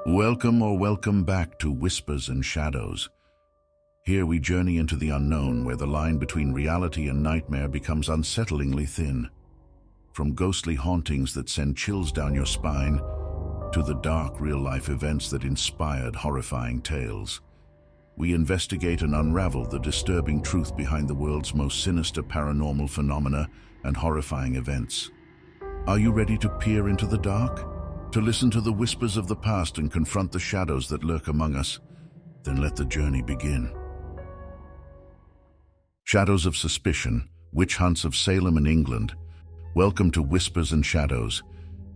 Welcome back to Whispers and Shadows. Here we journey into the unknown, where the line between reality and nightmare becomes unsettlingly thin. From ghostly hauntings that send chills down your spine, to the dark real-life events that inspired horrifying tales. We investigate and unravel the disturbing truth behind the world's most sinister paranormal phenomena and horrifying events. Are you ready to peer into the dark? To listen to the whispers of the past and confront the shadows that lurk among us? Then let the journey begin. Shadows of Suspicion, Witch Hunts of Salem and England. Welcome to Whispers and Shadows.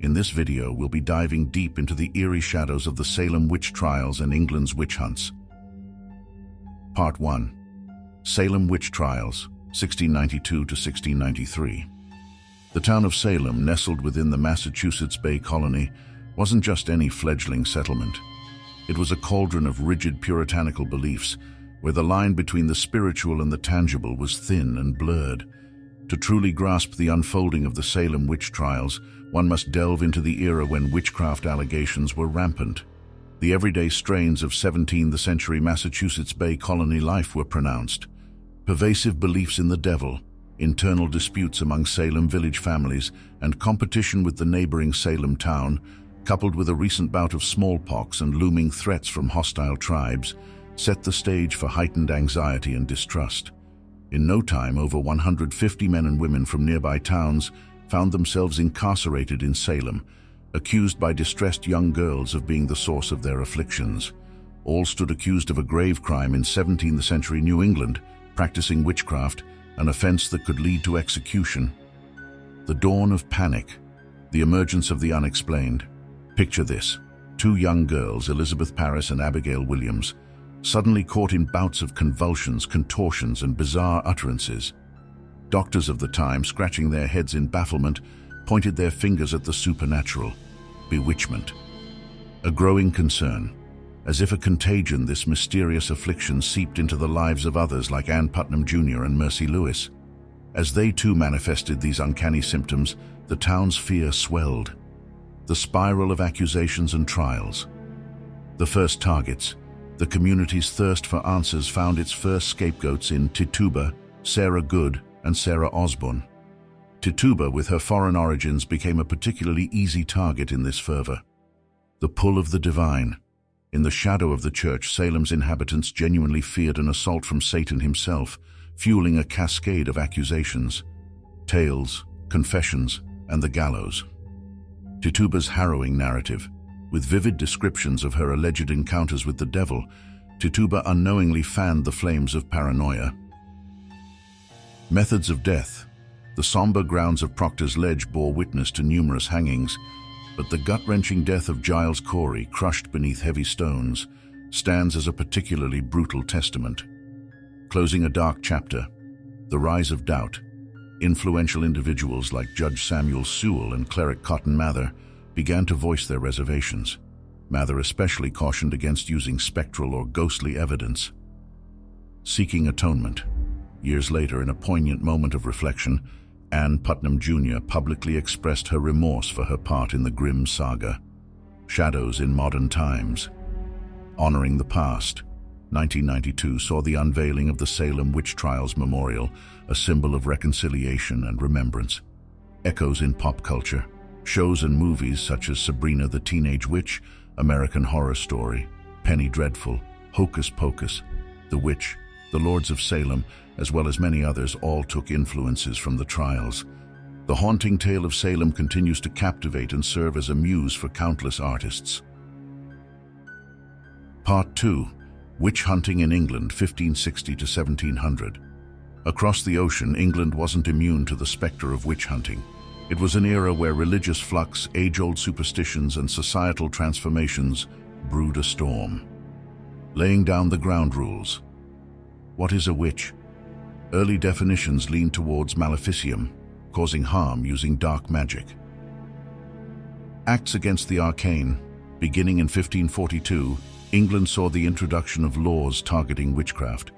In this video, we'll be diving deep into the eerie shadows of the Salem witch trials and England's witch hunts. Part 1. Salem Witch Trials, 1692 to 1693. The town of Salem, nestled within the Massachusetts Bay Colony, wasn't just any fledgling settlement. It was a cauldron of rigid puritanical beliefs, where the line between the spiritual and the tangible was thin and blurred. To truly grasp the unfolding of the Salem witch trials, one must delve into the era when witchcraft allegations were rampant. The everyday strains of 17th century Massachusetts Bay Colony life were pronounced. Pervasive beliefs in the devil, internal disputes among Salem village families, and competition with the neighboring Salem town, coupled with a recent bout of smallpox and looming threats from hostile tribes, set the stage for heightened anxiety and distrust. In no time, over 150 men and women from nearby towns found themselves incarcerated in Salem, accused by distressed young girls of being the source of their afflictions. All stood accused of a grave crime in 17th century New England, practicing witchcraft, an offense that could lead to execution. The dawn of panic, the emergence of the unexplained. Picture this: two young girls, Elizabeth Parris and Abigail Williams, suddenly caught in bouts of convulsions, contortions, and bizarre utterances. Doctors of the time, scratching their heads in bafflement, pointed their fingers at the supernatural, bewitchment. A growing concern. As if a contagion, this mysterious affliction seeped into the lives of others like Ann Putnam Jr. and Mercy Lewis. As they too manifested these uncanny symptoms, the town's fear swelled. The spiral of accusations and trials. The first targets. The community's thirst for answers found its first scapegoats in Tituba, Sarah Good, and Sarah Osborne. Tituba, with her foreign origins, became a particularly easy target in this fervor. The pull of the divine. In the shadow of the church, Salem's inhabitants genuinely feared an assault from Satan himself, fueling a cascade of accusations, tales, confessions, and the gallows. Tituba's harrowing narrative. With vivid descriptions of her alleged encounters with the devil, Tituba unknowingly fanned the flames of paranoia. Methods of death. The somber grounds of Proctor's Ledge bore witness to numerous hangings, but the gut-wrenching death of Giles Corey, crushed beneath heavy stones, stands as a particularly brutal testament. Closing a dark chapter, the rise of doubt. Influential individuals like Judge Samuel Sewell and Cleric Cotton Mather began to voice their reservations. Mather especially cautioned against using spectral or ghostly evidence. Seeking atonement. Years later, in a poignant moment of reflection, Ann Putnam Jr. publicly expressed her remorse for her part in the grim saga. Shadows in Modern Times. Honoring the Past. 1992 saw the unveiling of the Salem Witch Trials Memorial, a symbol of reconciliation and remembrance. Echoes in pop culture. Shows and movies such as Sabrina the Teenage Witch, American Horror Story, Penny Dreadful, Hocus Pocus, The Witch, The Lords of Salem, as well as many others, all took influences from the trials. The haunting tale of Salem continues to captivate and serve as a muse for countless artists. Part 2. Witch Hunting in England, 1560 to 1700. Across the ocean, England wasn't immune to the specter of witch hunting. It was an era where religious flux, age-old superstitions, and societal transformations brewed a storm. Laying down the ground rules. What is a witch? Early definitions lean towards maleficium, causing harm using dark magic. Acts against the arcane. Beginning in 1542, England saw the introduction of laws targeting witchcraft.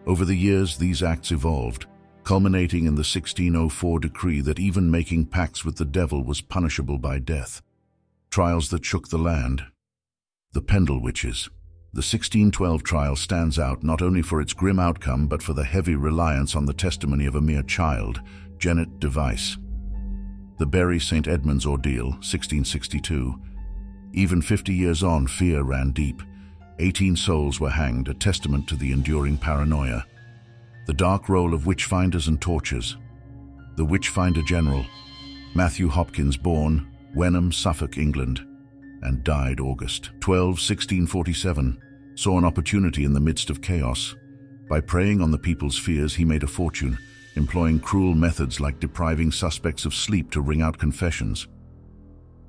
Over the years, these acts evolved, culminating in the 1604 decree that even making pacts with the devil was punishable by death. Trials that shook the land. The Pendle Witches. The 1612 trial stands out not only for its grim outcome but for the heavy reliance on the testimony of a mere child, Janet Device. The Bury St. Edmund's ordeal, 1662. Even 50 years on, fear ran deep. 18 souls were hanged, a testament to the enduring paranoia. The dark role of witchfinders and tortures. The Witchfinder General. Matthew Hopkins, born Wenham, Suffolk, England, and died August 12, 1647, saw an opportunity in the midst of chaos. By preying on the people's fears, he made a fortune, employing cruel methods like depriving suspects of sleep to wring out confessions.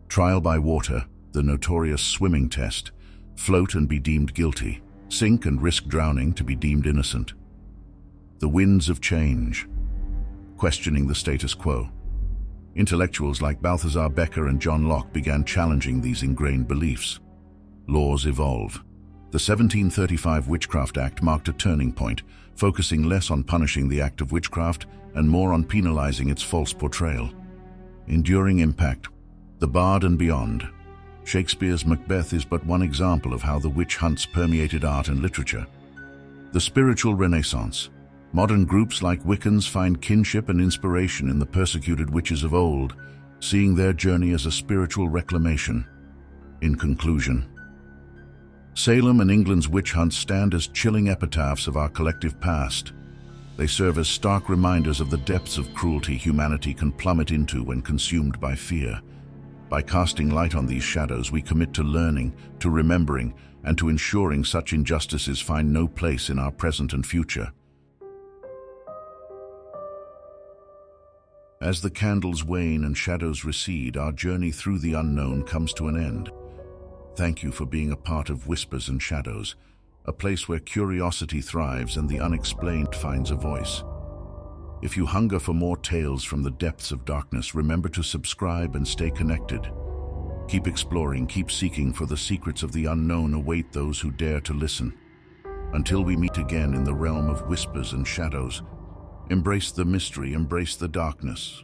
Trial by water, the notorious swimming test, float and be deemed guilty, sink and risk drowning to be deemed innocent. The winds of change, questioning the status quo. Intellectuals like Balthazar Bekker and John Locke began challenging these ingrained beliefs. Laws evolve. The 1735 Witchcraft Act marked a turning point, focusing less on punishing the act of witchcraft and more on penalizing its false portrayal. Enduring impact. The Bard and Beyond. Shakespeare's Macbeth is but one example of how the witch hunts permeated art and literature. The spiritual renaissance. Modern groups like Wiccans find kinship and inspiration in the persecuted witches of old, seeing their journey as a spiritual reclamation. In conclusion, Salem and England's witch hunts stand as chilling epitaphs of our collective past. They serve as stark reminders of the depths of cruelty humanity can plummet into when consumed by fear. By casting light on these shadows, we commit to learning, to remembering, and to ensuring such injustices find no place in our present and future. As the candles wane and shadows recede, our journey through the unknown comes to an end. Thank you for being a part of Whispers and Shadows, a place where curiosity thrives and the unexplained finds a voice. If you hunger for more tales from the depths of darkness, remember to subscribe and stay connected. Keep exploring, keep seeking, for the secrets of the unknown await those who dare to listen. Until we meet again in the realm of Whispers and Shadows, embrace the mystery, embrace the darkness.